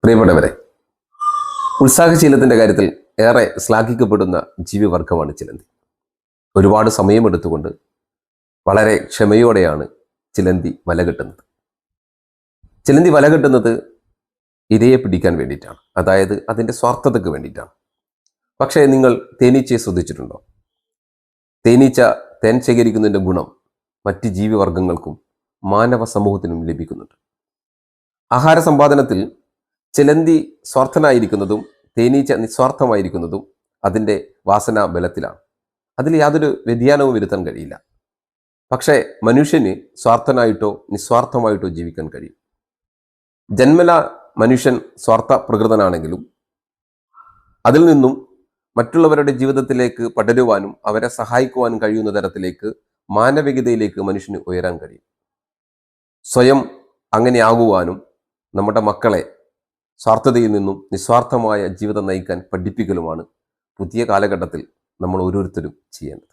പ്രിയപ്പെട്ടവരെ, ഉത്സാഹശീലത്തിൻ്റെ കാര്യത്തിൽ ഏറെ ശ്ലാഘിക്കപ്പെടുന്ന ജീവിവർഗമാണ് ചിലന്തി. ഒരുപാട് സമയമെടുത്തുകൊണ്ട് വളരെ ക്ഷമയോടെയാണ് ചിലന്തി വല കെട്ടുന്നത്. ചിലന്തി വല കെട്ടുന്നത് ഇരയെ പിടിക്കാൻ വേണ്ടിയിട്ടാണ്, അതായത് അതിൻ്റെ സ്വാർത്ഥതയ്ക്ക് വേണ്ടിയിട്ടാണ്. പക്ഷേ നിങ്ങൾ തേനീച്ചയെ ശ്രദ്ധിച്ചിട്ടുണ്ടോ? തേനീച്ച തേൻ ശേഖരിക്കുന്നതിൻ്റെ ഗുണം മറ്റ് ജീവിവർഗങ്ങൾക്കും മാനവ സമൂഹത്തിനും ലഭിക്കുന്നുണ്ട്. ആഹാര സമ്പാദനത്തിൽ ചിലന്തി സ്വാർത്ഥനായിരിക്കുന്നതും തേനീച്ച നിസ്വാർത്ഥമായിരിക്കുന്നതും അതിൻ്റെ വാസനാ ബലത്തിലാണ്. അതിൽ യാതൊരു വ്യതിയാനവും വരുത്താൻ കഴിയില്ല. പക്ഷേ മനുഷ്യന് സ്വാർത്ഥനായിട്ടോ നിസ്വാർത്ഥമായിട്ടോ ജീവിക്കാൻ കഴിയും. ജന്മന മനുഷ്യൻ സ്വാർത്ഥ പ്രകൃതനാണെങ്കിലും അതിൽ നിന്നും മറ്റുള്ളവരുടെ ജീവിതത്തിലേക്ക് പടരുവാനും അവരെ സഹായിക്കുവാനും കഴിയുന്ന തരത്തിലേക്ക് മാനവികതയിലേക്ക് മനുഷ്യന് ഉയരാൻ കഴിയും. സ്വയം അങ്ങനെയാകുവാനും നമ്മുടെ മക്കളെ സ്വാർത്ഥതയിൽ നിന്നും നിസ്വാർത്ഥമായ ജീവിതം നയിക്കാൻ പഠിപ്പിക്കലുമാണ് പുതിയ കാലഘട്ടത്തിൽ നമ്മൾ ഓരോരുത്തരും ചെയ്യേണ്ടത്.